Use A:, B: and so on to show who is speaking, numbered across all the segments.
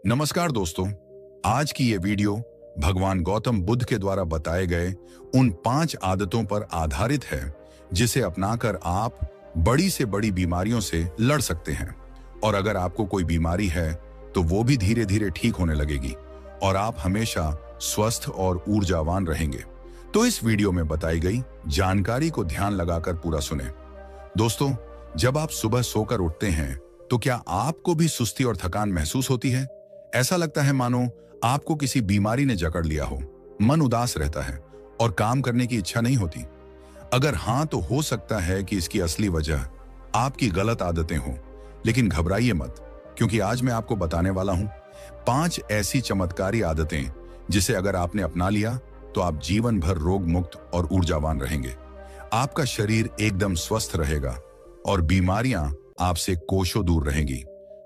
A: नमस्कार दोस्तों, आज की ये वीडियो भगवान गौतम बुद्ध के द्वारा बताए गए उन 5 आदतों पर आधारित है जिसे अपनाकर आप बड़ी से बड़ी बीमारियों से लड़ सकते हैं। और अगर आपको कोई बीमारी है तो वो भी धीरे धीरे ठीक होने लगेगी और आप हमेशा स्वस्थ और ऊर्जावान रहेंगे। तो इस वीडियो में बताई गई जानकारी को ध्यान लगाकर पूरा सुने। दोस्तों, जब आप सुबह सोकर उठते हैं तो क्या आपको भी सुस्ती और थकान महसूस होती है? ऐसा लगता है मानो आपको किसी बीमारी ने जकड़ लिया हो। मन उदास रहता है और काम करने की इच्छा नहीं होती। अगर हाँ, तो हो सकता है कि इसकी असली वजह आपकी गलत आदतें हों। लेकिन घबराइए मत, क्योंकि आज मैं आपको बताने वाला हूं 5 ऐसी चमत्कारी आदतें जिसे अगर आपने अपना लिया तो आप जीवन भर रोग मुक्त और ऊर्जावान रहेंगे। आपका शरीर एकदम स्वस्थ रहेगा और बीमारियां आपसे कोसों दूर रहेंगी।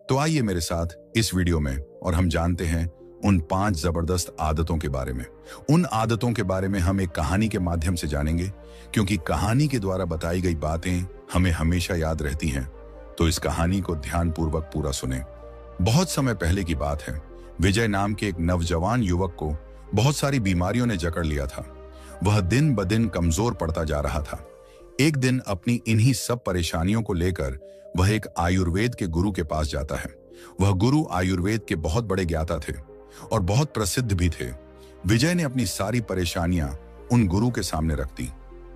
A: तो आइए मेरे साथ इस वीडियो में और हम जानते हैं उन 5 जबरदस्त आदतों के बारे में। उन आदतों के बारे में हम एक कहानी के माध्यम से जानेंगे, क्योंकि कहानी के द्वारा बताई गई बातें हमें हमेशा याद रहती हैं। तो इस कहानी को ध्यानपूर्वक पूरा सुने। बहुत समय पहले की बात है। विजय नाम के एक नौजवान युवक को बहुत सारी बीमारियों ने जकड़ लिया था। वह दिन ब दिन कमजोर पड़ता जा रहा था। एक दिन अपनी इन्हीं सब परेशानियों को लेकर वह एक आयुर्वेद के गुरु के पास जाता है। वह गुरु आयुर्वेद के बहुत बड़े ज्ञाता थे और बहुत प्रसिद्ध भी थे। विजय ने अपनी सारी परेशानियां उन गुरु के सामने रख दी।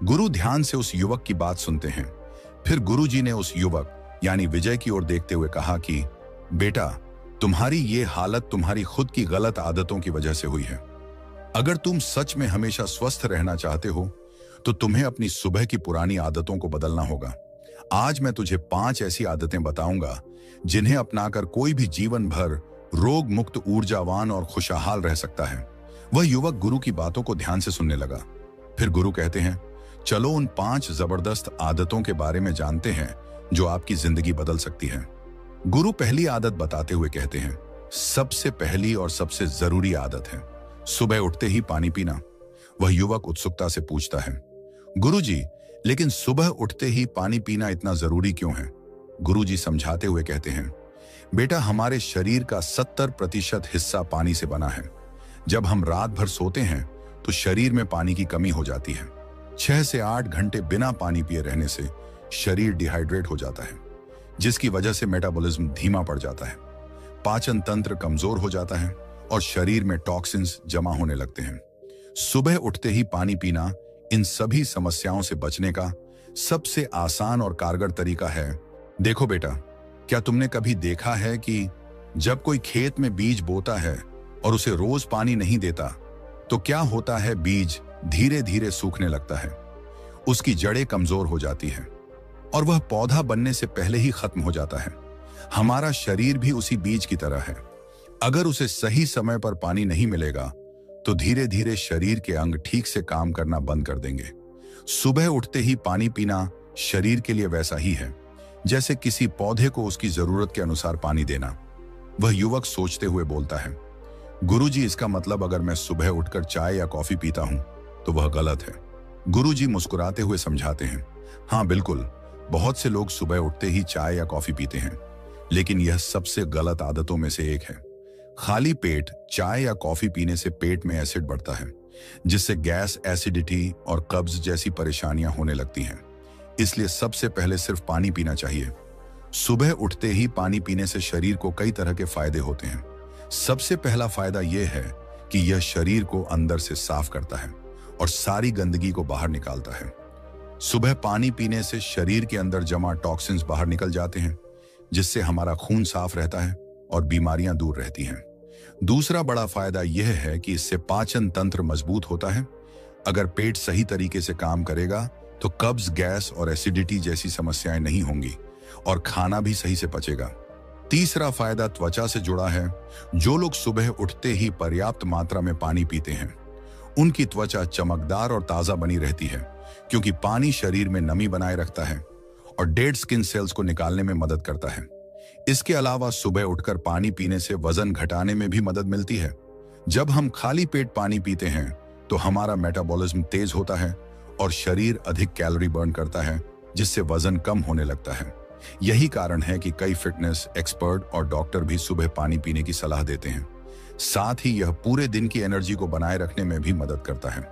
A: गुरु ध्यान से उस युवक की बात सुनते हैं। फिर गुरु जी ने उस युवक यानी विजय की ओर देखते हुए कहा कि बेटा, तुम्हारी ये हालत तुम्हारी खुद की गलत आदतों की वजह से हुई है। अगर तुम सच में हमेशा स्वस्थ रहना चाहते हो तो तुम्हें अपनी सुबह की पुरानी आदतों को बदलना होगा। आज मैं तुझे 5 ऐसी आदतें बताऊंगा जिन्हें अपनाकर कोई भी जीवन भर रोग मुक्त, ऊर्जावान और खुशहाल रह सकता है। वह युवक गुरु की बातों को ध्यान से सुनने लगा। फिर गुरु कहते हैं, चलो उन 5 जबरदस्त आदतों के बारे में जानते हैं जो आपकी जिंदगी बदल सकती है। गुरु पहली आदत बताते हुए कहते हैं, सबसे पहली और सबसे जरूरी आदत है सुबह उठते ही पानी पीना। वह युवक उत्सुकता से पूछता है, गुरुजी, लेकिन सुबह उठते ही पानी पीना इतना जरूरी क्यों है? गुरुजी समझाते हुए कहते हैं, बेटा, हमारे शरीर का 70% हिस्सा पानी से बना है। जब हम रात भर सोते हैं तो शरीर में पानी की कमी हो जाती है। 6 से 8 घंटे बिना पानी पिए रहने से शरीर डिहाइड्रेट हो जाता है, जिसकी वजह से मेटाबॉलिज्म धीमा पड़ जाता है, पाचन तंत्र कमजोर हो जाता है और शरीर में टॉक्सिन्स जमा होने लगते हैं। सुबह उठते ही पानी पीना इन सभी समस्याओं से बचने का सबसे आसान और कारगर तरीका है। देखो बेटा, क्या तुमने कभी देखा है कि जब कोई खेत में बीज बोता है और उसे रोज पानी नहीं देता तो क्या होता है? बीज धीरे धीरे सूखने लगता है, उसकी जड़ें कमजोर हो जाती है और वह पौधा बनने से पहले ही खत्म हो जाता है। हमारा शरीर भी उसी बीज की तरह है। अगर उसे सही समय पर पानी नहीं मिलेगा तो धीरे धीरे शरीर के अंग ठीक से काम करना बंद कर देंगे। सुबह उठते ही पानी पीना शरीर के लिए वैसा ही है जैसे किसी पौधे को उसकी जरूरत के अनुसार पानी देना। वह युवक सोचते हुए बोलता है, गुरुजी, इसका मतलब अगर मैं सुबह उठकर चाय या कॉफी पीता हूं तो वह गलत है। गुरुजी मुस्कुराते हुए समझाते हैं, हाँ बिल्कुल, बहुत से लोग सुबह उठते ही चाय या कॉफी पीते हैं, लेकिन यह सबसे गलत आदतों में से एक है। खाली पेट चाय या कॉफी पीने से पेट में एसिड बढ़ता है, जिससे गैस, एसिडिटी और कब्ज जैसी परेशानियां होने लगती हैं। इसलिए सबसे पहले सिर्फ पानी पीना चाहिए। सुबह उठते ही पानी पीने से शरीर को कई तरह के फायदे होते हैं। सबसे पहला फायदा यह है कि यह शरीर को अंदर से साफ करता है और सारी गंदगी को बाहर निकालता है। सुबह पानी पीने से शरीर के अंदर जमा टॉक्सिन्स बाहर निकल जाते हैं, जिससे हमारा खून साफ रहता है और बीमारियां दूर रहती हैं। दूसरा बड़ा फायदा यह है कि इससे पाचन तंत्र मजबूत होता है। अगर पेट सही तरीके से काम करेगा तो कब्ज, गैस और एसिडिटी जैसी समस्याएं नहीं होंगी और खाना भी सही से पचेगा। तीसरा फायदा त्वचा से जुड़ा है। जो लोग सुबह उठते ही पर्याप्त मात्रा में पानी पीते हैं उनकी त्वचा चमकदार और ताजा बनी रहती है, क्योंकि पानी शरीर में नमी बनाए रखता है और डेड स्किन सेल्स को निकालने में मदद करता है। इसके अलावा सुबह उठकर पानी पीने से वजन घटाने में भी मदद मिलती है। जब हम खाली पेट पानी पीते हैं तो हमारा मेटाबॉलिज्म तेज होता है और शरीर अधिक कैलोरी बर्न करता है, जिससे वजन कम होने लगता है। यही कारण है कि कई फिटनेस एक्सपर्ट और डॉक्टर भी सुबह पानी पीने की सलाह देते हैं। साथ ही यह पूरे दिन की एनर्जी को बनाए रखने में भी मदद करता है।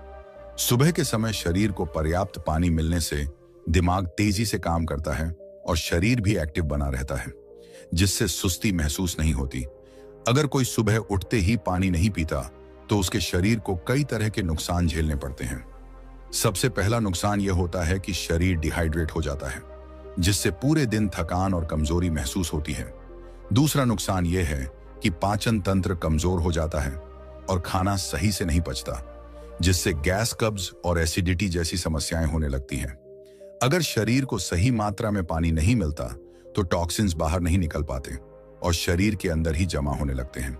A: सुबह के समय शरीर को पर्याप्त पानी मिलने से दिमाग तेजी से काम करता है और शरीर भी एक्टिव बना रहता है, जिससे सुस्ती महसूस नहीं होती। अगर कोई सुबह उठते ही पानी नहीं पीता तो उसके शरीर को कई तरह के नुकसान झेलने पड़ते हैं। सबसे पहला नुकसान यह होता है कि शरीर डिहाइड्रेट हो जाता है, जिससे पूरे दिन थकान और कमजोरी महसूस होती है। दूसरा नुकसान यह है कि पाचन तंत्र कमजोर हो जाता है और खाना सही से नहीं पचता, जिससे गैस, कब्ज और एसिडिटी जैसी समस्याएं होने लगती हैं। अगर शरीर को सही मात्रा में पानी नहीं मिलता तो टॉक्सिन्स बाहर नहीं निकल पाते और शरीर के अंदर ही जमा होने लगते हैं,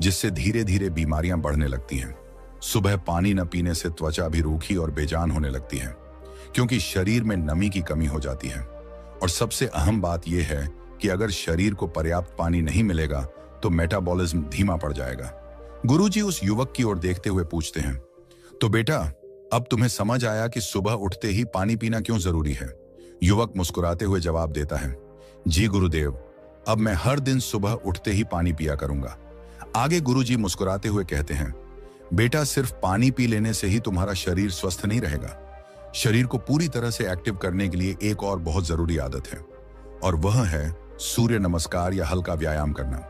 A: जिससे धीरे धीरे बीमारियां बढ़ने लगती हैं। सुबह पानी न पीने से त्वचा भी रूखी और बेजान होने लगती है, क्योंकि शरीर में नमी की कमी हो जाती है। और सबसे अहम बात यह है कि अगर शरीर को पर्याप्त पानी नहीं मिलेगा तो मेटाबॉलिज्म धीमा पड़ जाएगा। गुरुजी उस युवक की ओर देखते हुए पूछते हैं, तो बेटा, अब तुम्हें समझ आया कि सुबह उठते ही पानी पीना क्यों जरूरी है? युवक मुस्कुराते हुए जवाब देता है, जी गुरुदेव, अब मैं हर दिन सुबह उठते ही पानी पिया करूंगा। आगे गुरुजी मुस्कुराते हुए कहते हैं, बेटा, सिर्फ पानी पी लेने से ही तुम्हारा शरीर स्वस्थ नहीं रहेगा। शरीर को पूरी तरह से एक्टिव करने के लिए एक और बहुत जरूरी आदत है, और वह है सूर्य नमस्कार या हल्का व्यायाम करना।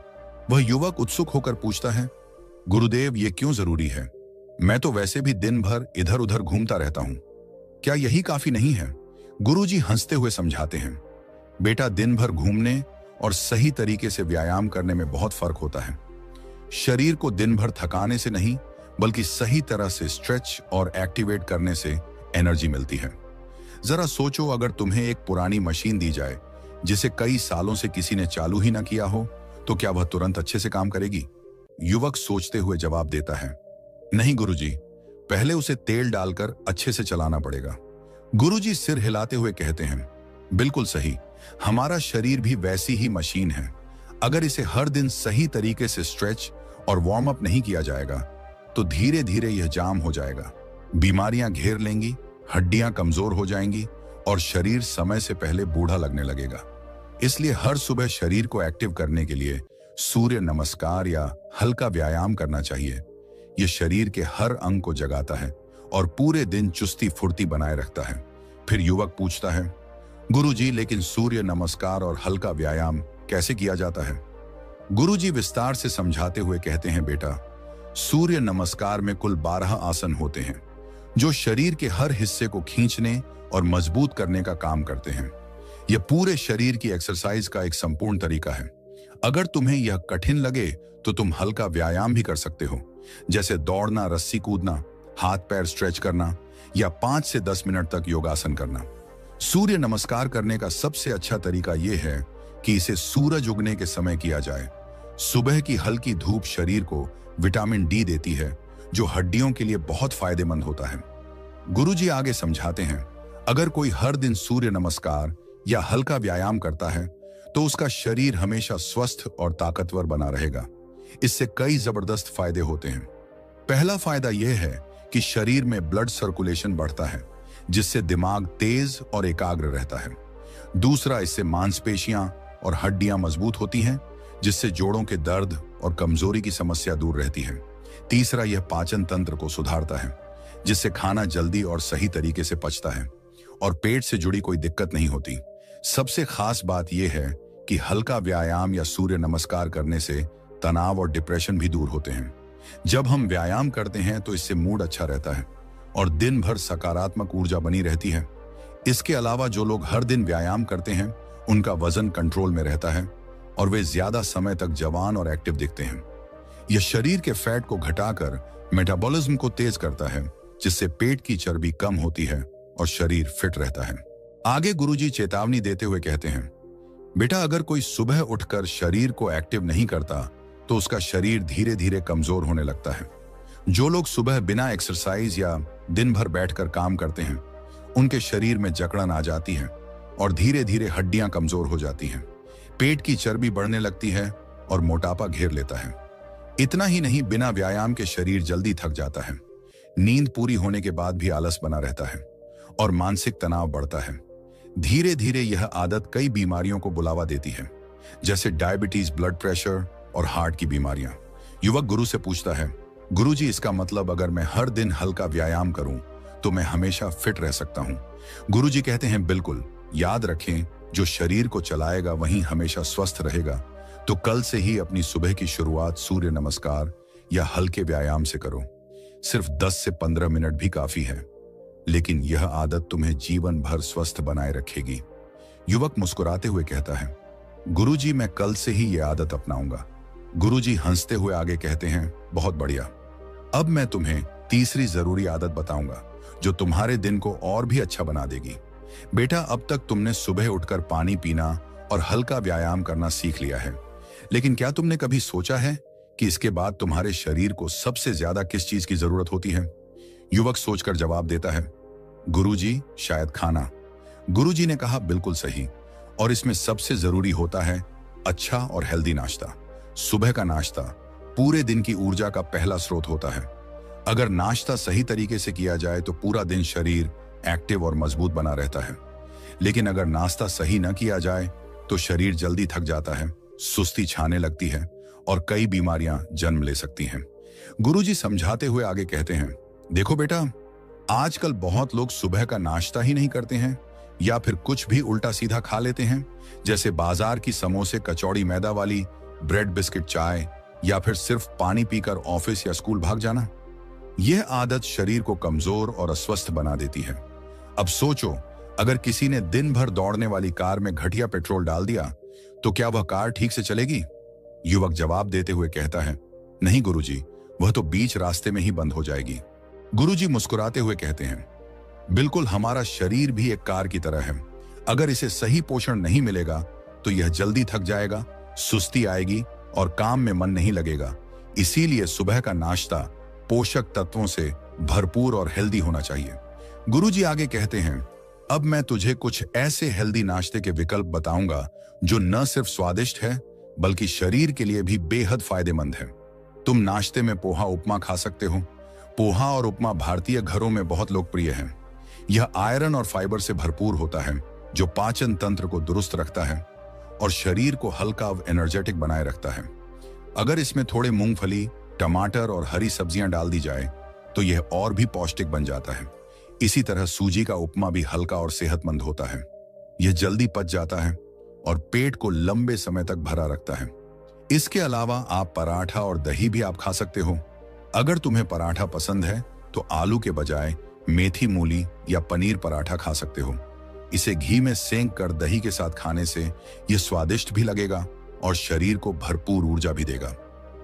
A: वह युवक उत्सुक होकर पूछता है, गुरुदेव, ये क्यों जरूरी है? मैं तो वैसे भी दिन भर इधर उधर घूमता रहता हूं, क्या यही काफी नहीं है? गुरुजी हंसते हुए समझाते हैं, बेटा, दिन भर घूमने और सही तरीके से व्यायाम करने में बहुत फर्क होता है। शरीर को दिन भर थकाने से नहीं, बल्कि सही तरह से स्ट्रेच और एक्टिवेट करने से एनर्जी मिलती है। जरा सोचो, अगर तुम्हें एक पुरानी मशीन दी जाए जिसे कई सालों से किसी ने चालू ही ना किया हो, तो क्या वह तुरंत अच्छे से काम करेगी? युवक सोचते हुए जवाब देता है, नहीं गुरुजी, पहले उसे तेल डालकर अच्छे से चलाना पड़ेगा। गुरुजी सिर हिलाते हुए कहते हैं, बिल्कुल सही, हमारा शरीर भी वैसी ही मशीन है। अगर इसे हर दिन सही तरीके से स्ट्रेच और वार्म अप नहीं किया जाएगा तो धीरे धीरे यह जाम हो जाएगा, बीमारियां घेर लेंगी, हड्डियां कमजोर हो जाएंगी और शरीर समय से पहले बूढ़ा लगने लगेगा। इसलिए हर सुबह शरीर को एक्टिव करने के लिए सूर्य नमस्कार या हल्का व्यायाम करना चाहिए। यह शरीर के हर अंग को जगाता है और पूरे दिन चुस्ती फुर्ती बनाए रखता है। फिर युवक पूछता है, गुरुजी, लेकिन सूर्य नमस्कार और हल्का व्यायाम कैसे किया जाता है? गुरुजी विस्तार से समझाते हुए कहते हैं, बेटा, सूर्य नमस्कार में कुल 12 आसन होते हैं जो शरीर के हर हिस्से को खींचने और मजबूत करने का काम करते हैं। यह पूरे शरीर की एक्सरसाइज का एक संपूर्ण तरीका है। अगर तुम्हें यह कठिन लगे तो तुम हल्का व्यायाम भी कर सकते हो, जैसे दौड़ना, रस्सी कूदना, हाथ पैर स्ट्रेच करना या 5 से 10 मिनट तक योगासन करना। सूर्य नमस्कार करने का सबसे अच्छा तरीका यह है कि इसे सूरज उगने के समय किया जाए। सुबह की हल्की धूप शरीर को विटामिन डी देती है, जो हड्डियों के लिए बहुत फायदेमंद होता है। गुरुजी आगे समझाते हैं, अगर कोई हर दिन सूर्य नमस्कार या हल्का व्यायाम करता है तो उसका शरीर हमेशा स्वस्थ और ताकतवर बना रहेगा। इससे कई जबरदस्त फायदे होते हैं। पहला फायदा यह है कि शरीर में ब्लड सर्कुलेशन बढ़ता है, जिससे दिमाग तेज और एकाग्र रहता है। दूसरा, इससे मांसपेशियां और हड्डियां मजबूत होती हैं, जिससे जोड़ों के दर्द और कमजोरी की समस्या दूर रहती है। तीसरा, यह पाचन तंत्र को सुधारता है, जिससे खाना जल्दी और सही तरीके से पचता है और पेट से जुड़ी कोई दिक्कत नहीं होती। सबसे खास बात यह है कि हल्का व्यायाम या सूर्य नमस्कार करने से तनाव और डिप्रेशन भी दूर होते हैं। जब हम व्यायाम करते हैं तो इससे मूड अच्छा रहता है और दिन भर सकारात्मक ऊर्जा बनी रहती है। इसके अलावा जो लोग हर दिन व्यायाम करते हैं, उनका वजन कंट्रोल में रहता है और वे ज्यादा समय तक जवान और एक्टिव दिखते हैं। यह शरीर के फैट को घटाकर मेटाबॉलिज्म को तेज करता है, जिससे पेट की चर्बी कम होती है और शरीर फिट रहता है। आगे गुरुजी चेतावनी देते हुए कहते हैं, बेटा, अगर कोई सुबह उठकर शरीर को एक्टिव नहीं करता तो उसका शरीर धीरे धीरे कमजोर होने लगता है। जो लोग सुबह बिना एक्सरसाइज या दिन भर बैठकर काम करते हैं, उनके शरीर में जकड़न आ जाती है और धीरे धीरे हड्डियां कमजोर हो जाती हैं। पेट की चर्बी बढ़ने लगती है और मोटापा घेर लेता है। इतना ही नहीं, बिना व्यायाम के शरीर जल्दी थक जाता है, नींद पूरी होने के बाद भी आलस बना रहता है और मानसिक तनाव बढ़ता है। धीरे धीरे यह आदत कई बीमारियों को बुलावा देती है, जैसे डायबिटीज, ब्लड प्रेशर और हार्ट की बीमारियां। युवक गुरु से पूछता है, गुरुजी, इसका मतलब अगर मैं हर दिन हल्का व्यायाम करूं तो मैं हमेशा फिट रह सकता हूं? गुरुजी कहते हैं, बिल्कुल। याद रखें, जो शरीर को चलाएगा वही हमेशा स्वस्थ रहेगा। तो कल से ही अपनी सुबह की शुरुआत सूर्य नमस्कार या हल्के व्यायाम से करो। सिर्फ 10 से 15 मिनट भी काफी है, लेकिन यह आदत तुम्हें जीवन भर स्वस्थ बनाए रखेगी। युवक मुस्कुराते हुए कहता है, गुरुजी, मैं कल से ही यह आदत अपनाऊंगा। गुरुजी हंसते हुए आगे कहते हैं, बहुत बढ़िया। अब मैं तुम्हें तीसरी जरूरी आदत बताऊंगा जो तुम्हारे दिन को और भी अच्छा बना देगी। बेटा, अब तक तुमने सुबह उठकर पानी पीना और हल्का व्यायाम करना सीख लिया है, लेकिन क्या तुमने कभी सोचा है कि इसके बाद तुम्हारे शरीर को सबसे ज्यादा किस चीज की जरूरत होती है? युवक सोचकर जवाब देता है, गुरुजी, शायद खाना। गुरुजी ने कहा, बिल्कुल सही, और इसमें सबसे जरूरी होता है अच्छा और हेल्दी नाश्ता। सुबह का नाश्ता पूरे दिन की ऊर्जा का पहला स्रोत होता है। अगर नाश्ता सही तरीके से किया जाए तो पूरा दिन शरीर एक्टिव और मजबूत बना रहता है, लेकिन अगर नाश्ता सही न किया जाए तो शरीर जल्दी थक जाता है, सुस्ती छाने लगती है और कई बीमारियां जन्म ले सकती हैं। गुरुजी समझाते हुए आगे कहते हैं, देखो बेटा, आजकल बहुत लोग सुबह का नाश्ता ही नहीं करते हैं या फिर कुछ भी उल्टा सीधा खा लेते हैं, जैसे बाजार की समोसे, कचौड़ी, मैदा वाली ब्रेड, बिस्किट, चाय, या फिर सिर्फ पानी पीकर ऑफिस या स्कूल भाग जाना। यह आदत शरीर को कमजोर और अस्वस्थ बना देती है। अब सोचो, अगर किसी ने दिन भर दौड़ने वाली कार में घटिया पेट्रोल डाल दिया तो क्या वह कार ठीक से चलेगी? युवक जवाब देते हुए कहता है, नहीं गुरुजी, वह तो बीच रास्ते में ही बंद हो जाएगी। गुरुजी मुस्कुराते हुए कहते हैं, बिल्कुल, हमारा शरीर भी एक कार की तरह है। अगर इसे सही पोषण नहीं मिलेगा तो यह जल्दी थक जाएगा, सुस्ती आएगी और काम में मन नहीं लगेगा। इसीलिए सुबह का नाश्ता पोषक तत्वों से भरपूर और हेल्दी होना चाहिए। गुरुजी आगे कहते हैं, अब मैं तुझे कुछ ऐसे हेल्दी नाश्ते के विकल्प बताऊंगा जो न सिर्फ स्वादिष्ट है बल्कि शरीर के लिए भी बेहद फायदेमंद है। तुम नाश्ते में पोहा, उपमा खा सकते हो। पोहा और उपमा भारतीय घरों में बहुत लोकप्रिय है। यह आयरन और फाइबर से भरपूर होता है जो पाचन तंत्र को दुरुस्त रखता है और शरीर को हल्का और एनर्जेटिक बनाए रखता है। अगर इसमें थोड़े मूंगफली, टमाटर और हरी सब्जियां डाल दी जाए तो यह और भी पौष्टिक बन जाता है। इसी तरह सूजी का उपमा भी हल्का और सेहतमंद होता है। यह जल्दी पच जाता है और पेट को लंबे समय तक भरा रखता है। इसके अलावा आप पराठा और दही भी आप खा सकते हो। अगर तुम्हें पराठा पसंद है तो आलू के बजाय मेथी, मूली या पनीर पराठा खा सकते हो। इसे घी में सेंक कर दही के साथ खाने से यह स्वादिष्ट भी लगेगा और शरीर को भरपूर ऊर्जा भी देगा।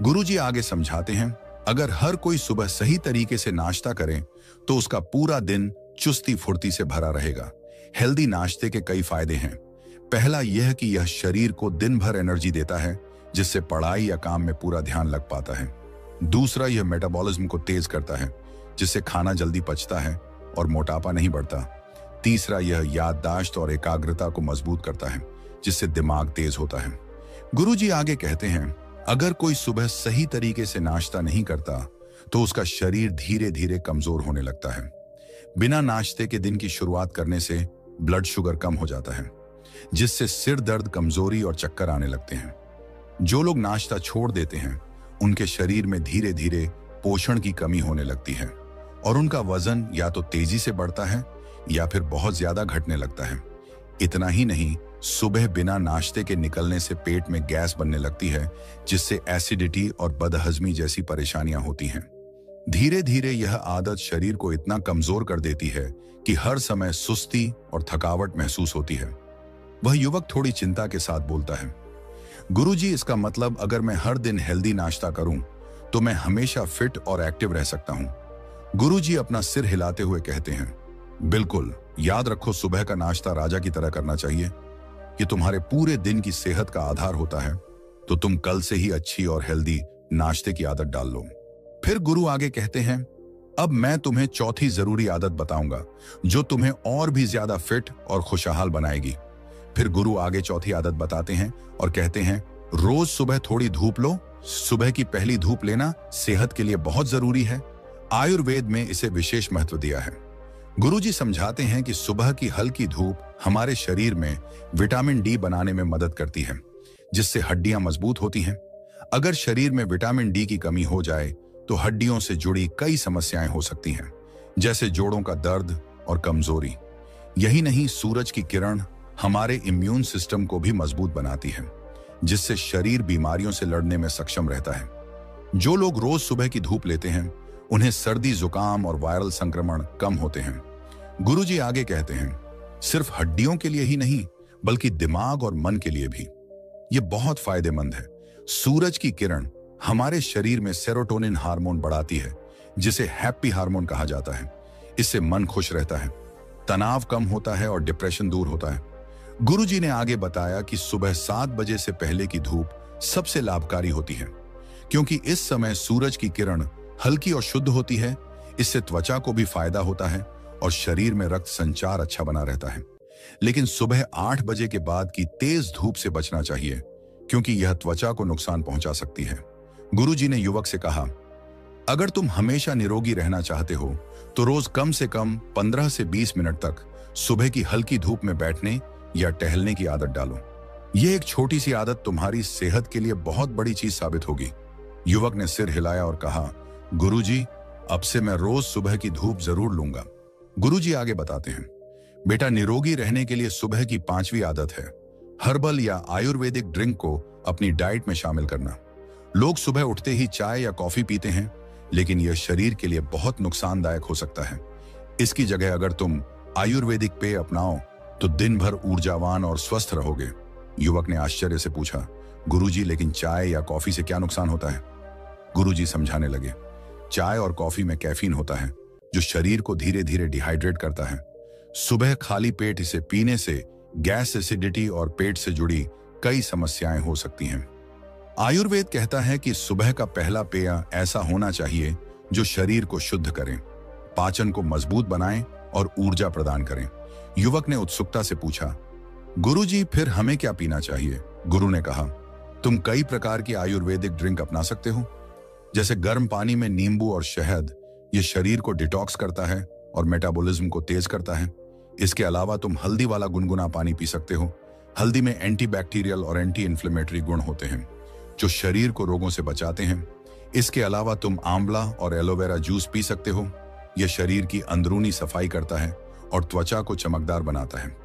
A: गुरुजी आगे समझाते हैं, अगर हर कोई सुबह सही तरीके से नाश्ता करे तो उसका पूरा दिन चुस्ती फुर्ती से भरा रहेगा। हेल्दी नाश्ते के कई फायदे हैं। पहला यह कि यह शरीर को दिन भर एनर्जी देता है, जिससे पढ़ाई या काम में पूरा ध्यान लग पाता है। दूसरा, यह मेटाबॉलिज्म को तेज करता है, जिससे खाना जल्दी पचता है और मोटापा नहीं बढ़ता। तीसरा, यह याददाश्त और एकाग्रता को मजबूत करता है, जिससे दिमाग तेज होता है। गुरुजी आगे कहते हैं, अगर कोई सुबह सही तरीके से नाश्ता नहीं करता तो उसका शरीर धीरे धीरे कमजोर होने लगता है। बिना नाश्ते के दिन की शुरुआत करने से ब्लड शुगर कम हो जाता है, जिससे सिर दर्द, कमजोरी और चक्कर आने लगते हैं। जो लोग नाश्ता छोड़ देते हैं उनके शरीर में धीरे धीरे पोषण की कमी होने लगती है और उनका वजन या तो तेजी से बढ़ता है या फिर बहुत ज्यादा घटने लगता है। इतना ही नहीं, सुबह बिना नाश्ते के निकलने से पेट में गैस बनने लगती है, जिससे एसिडिटी और बदहजमी जैसी परेशानियां होती हैं। धीरे धीरे यह आदत शरीर को इतना कमजोर कर देती है कि हर समय सुस्ती और थकावट महसूस होती है। वह युवक थोड़ी चिंता के साथ बोलता है, गुरुजी, इसका मतलब अगर मैं हर दिन हेल्दी नाश्ता करूं तो मैं हमेशा फिट और एक्टिव रह सकता हूं? गुरुजी अपना सिर हिलाते हुए कहते हैं, बिल्कुल। याद रखो, सुबह का नाश्ता राजा की तरह करना चाहिए। ये तुम्हारे पूरे दिन की सेहत का आधार होता है, तो तुम कल से ही अच्छी और हेल्दी नाश्ते की आदत डाल लो। फिर गुरु आगे कहते हैं, अब मैं तुम्हें चौथी जरूरी आदत बताऊंगा जो तुम्हें और भी ज्यादा फिट और खुशहाल बनाएगी। फिर गुरु आगे चौथी आदत बताते हैं और कहते हैं, रोज सुबह थोड़ी धूप लो। सुबह की पहली धूप लेना सेहत के लिए बहुत जरूरी है। आयुर्वेद में इसे विशेष महत्व दिया है। गुरुजी समझाते हैं कि सुबह की हल्की धूप हमारे शरीर में विटामिन डी बनाने में मदद करती है, जिससे हड्डियां मजबूत होती हैं। अगर शरीर में विटामिन डी की कमी हो जाए तो हड्डियों से जुड़ी कई समस्याएं हो सकती हैं, जैसे जोड़ों का दर्द और कमजोरी। यही नहीं, सूरज की किरण हमारे इम्यून सिस्टम को भी मजबूत बनाती है, जिससे शरीर बीमारियों से लड़ने में सक्षम रहता है। जो लोग रोज सुबह की धूप लेते हैं उन्हें सर्दी, जुकाम और वायरल संक्रमण कम होते हैं। गुरुजी आगे कहते हैं, सिर्फ हड्डियों के लिए ही नहीं बल्कि दिमाग और मन के लिए भी ये बहुत फायदेमंद है। सूरज की किरण हमारे शरीर में सेरोटोनिन हार्मोन बढ़ाती है, जिसे हैप्पी हार्मोन कहा जाता है। इससे मन खुश रहता है, तनाव कम होता है और डिप्रेशन दूर होता है। गुरुजी ने आगे बताया कि सुबह 7 बजे से पहले की धूप सबसे लाभकारी होती है, क्योंकि इस समय सूरज की किरण हल्की और शुद्ध होती है। इससे त्वचा को भी फायदा होता है और शरीर में रक्त संचार अच्छा बना रहता है। लेकिन सुबह 8 बजे के बाद की तेज धूप से बचना चाहिए, क्योंकि यह त्वचा को नुकसान पहुंचा सकती है। गुरुजी ने युवक से कहा, अगर तुम हमेशा निरोगी रहना चाहते हो तो रोज कम से कम 15 से 20 मिनट तक सुबह की हल्की धूप में बैठने या टहलने की आदत डालो। यह एक छोटी सी आदत तुम्हारी सेहत के लिए बहुत बड़ी चीज साबित होगी। युवक ने सिर हिलाया और कहा, गुरुजी, अब से मैं रोज सुबह की धूप जरूर लूंगा। गुरुजी आगे बताते हैं, बेटा, निरोगी रहने के लिए सुबह की 5वीं आदत है हर्बल या आयुर्वेदिक ड्रिंक को अपनी डाइट में शामिल करना। लोग सुबह उठते ही चाय या कॉफी पीते हैं, लेकिन यह शरीर के लिए बहुत नुकसानदायक हो सकता है। इसकी जगह अगर तुम आयुर्वेदिक पेय अपनाओ तो दिन भर ऊर्जावान और स्वस्थ रहोगे। युवक ने आश्चर्य से पूछा, गुरुजी, लेकिन चाय या कॉफी से क्या नुकसान होता है? गुरुजी समझाने लगे, चाय और कॉफी में कैफीन होता है, जो शरीर को धीरे धीरे डिहाइड्रेट करता है। सुबह खाली पेट इसे पीने से गैस, एसिडिटी और पेट से जुड़ी कई समस्याएं हो सकती हैं। आयुर्वेद कहता है कि सुबह का पहला पेय ऐसा होना चाहिए जो शरीर को शुद्ध करें, पाचन को मजबूत बनाएं और ऊर्जा प्रदान करें। युवक ने उत्सुकता से पूछा, गुरुजी, फिर हमें क्या पीना चाहिए? गुरु ने कहा, तुम कई प्रकार की आयुर्वेदिक ड्रिंक अपना सकते हो, जैसे गर्म पानी में नींबू और शहद। यह शरीर को डिटॉक्स करता है और मेटाबॉलिज्म को तेज करता है। इसके अलावा तुम हल्दी वाला गुनगुना पानी पी सकते हो। हल्दी में एंटीबैक्टीरियल और एंटी इन्फ्लेमेटरी गुण होते हैं, जो शरीर को रोगों से बचाते हैं। इसके अलावा तुम आंवला और एलोवेरा जूस पी सकते हो। यह शरीर की अंदरूनी सफाई करता है और त्वचा को चमकदार बनाता है।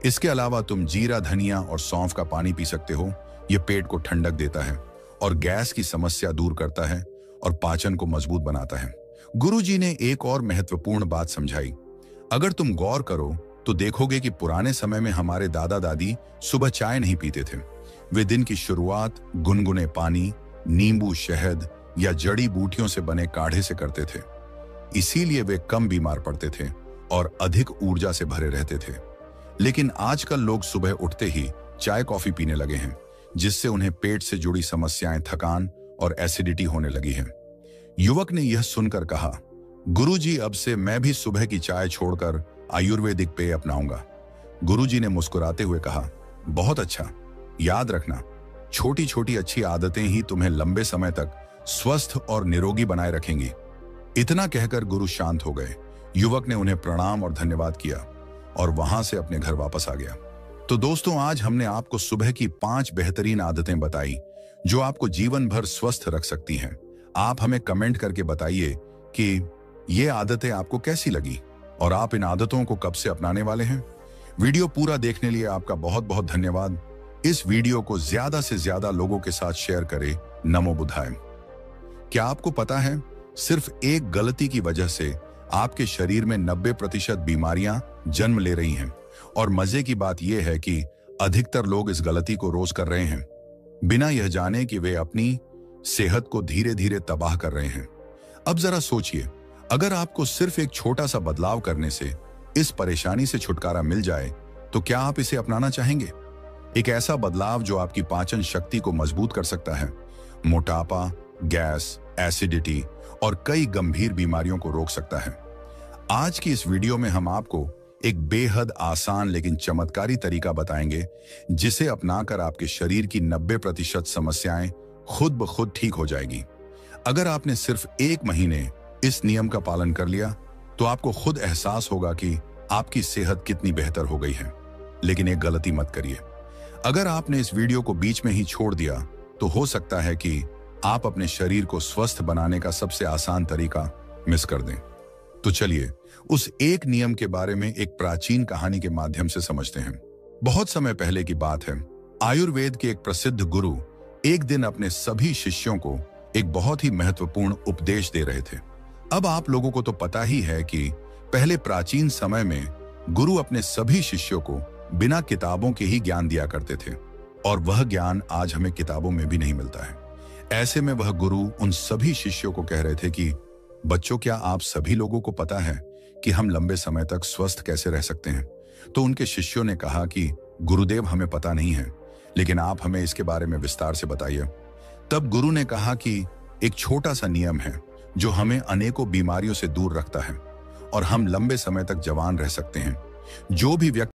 A: इसके अलावा तुम जीरा, धनिया और सौंफ का पानी पी सकते हो। यह पेट को ठंडक देता है और गैस की समस्या दूर करता है और पाचन को मजबूत बनाता है। गुरुजी ने एक और महत्वपूर्ण बात समझाई। अगर तुम गौर करो तो देखोगे कि पुराने समय में हमारे दादा दादी सुबह चाय नहीं पीते थे। वे दिन की शुरुआत गुनगुने पानी, नींबू, शहद या जड़ी बूटियों से बने काढ़े से करते थे। इसीलिए वे कम बीमार पड़ते थे और अधिक ऊर्जा से भरे रहते थे। लेकिन आजकल लोग सुबह उठते ही चाय कॉफी पीने लगे हैं, जिससे उन्हें पेट से जुड़ी समस्याएं, थकान और एसिडिटी होने लगी है। युवक ने यह सुनकर कहा, गुरुजी, अब से मैं भी सुबह की चाय छोड़कर आयुर्वेदिक पेय अपनाऊंगा। गुरुजी ने मुस्कुराते हुए कहा, बहुत अच्छा। याद रखना, छोटी छोटी अच्छी आदतें ही तुम्हें लंबे समय तक स्वस्थ और निरोगी बनाए रखेंगी। इतना कहकर गुरु शांत हो गए। युवक ने उन्हें प्रणाम और धन्यवाद किया और वहां से अपने घर वापस आ गया। तो दोस्तों, आज हमने आपको सुबह की 5 बेहतरीन आदतें बताई जो आपको जीवन भर स्वस्थ रख सकती हैं। आप हमें कमेंट करके बताइए कि ये आदतें आपको कैसी लगी और आप इन आदतों को कब से अपनाने वाले हैं। वीडियो पूरा देखने लिए आपका बहुत बहुत धन्यवाद। इस वीडियो को ज्यादा से ज्यादा लोगों के साथ शेयर करें। नमो बुद्धाय। क्या आपको पता है, सिर्फ एक गलती की वजह से आपके शरीर में 90% बीमारियां जन्म ले रही हैं। और मजे की बात यह है कि अधिकतर लोग इस गलती को रोज कर रहे हैं, बिना यह जाने कि वे अपनी सेहत को धीरे धीरे तबाह कर रहे हैं। अब जरा सोचिए, अगर आपको सिर्फ एक छोटा सा बदलाव करने से इस परेशानी से छुटकारा मिल जाए, तो क्या आप इसे अपनाना चाहेंगे? एक ऐसा बदलाव जो आपकी पाचन शक्ति को मजबूत कर सकता है, मोटापा, गैस, एसिडिटी और कई गंभीर बीमारियों को रोक सकता है। आज की इस वीडियो में हम आपको एक बेहद आसान लेकिन चमत्कारी तरीका बताएंगे, जिसे अपनाकर आपके शरीर की 90% समस्याएं खुद ब खुद ठीक हो जाएगी। अगर आपने सिर्फ 1 महीने इस नियम का पालन कर लिया, तो आपको खुद एहसास होगा कि आपकी सेहत कितनी बेहतर हो गई है। लेकिन एक गलती मत करिए। अगर आपने इस वीडियो को बीच में ही छोड़ दिया तो हो सकता है कि आप अपने शरीर को स्वस्थ बनाने का सबसे आसान तरीका मिस कर दें। तो चलिए उस एक नियम के बारे में एक प्राचीन कहानी के माध्यम से समझते हैं। बहुत समय पहले की बात है। आयुर्वेद के एक प्रसिद्ध गुरु एक दिन अपने सभी शिष्यों को एक बहुत ही महत्वपूर्ण उपदेश दे रहे थे। अब आप लोगों को तो पता ही है कि पहले प्राचीन समय में गुरु अपने सभी शिष्यों को बिना किताबों के ही ज्ञान दिया करते थे, और वह ज्ञान आज हमें किताबों में भी नहीं मिलता है। ऐसे में वह गुरु उन सभी शिष्यों को कह रहे थे कि बच्चों, क्या आप सभी लोगों को पता है कि हम लंबे समय तक स्वस्थ कैसे रह सकते हैं? तो उनके शिष्यों ने कहा कि गुरुदेव, हमें पता नहीं है, लेकिन आप हमें इसके बारे में विस्तार से बताइए। तब गुरु ने कहा कि एक छोटा सा नियम है जो हमें अनेकों बीमारियों से दूर रखता है और हम लंबे समय तक जवान रह सकते हैं। जो भी व्यक्ति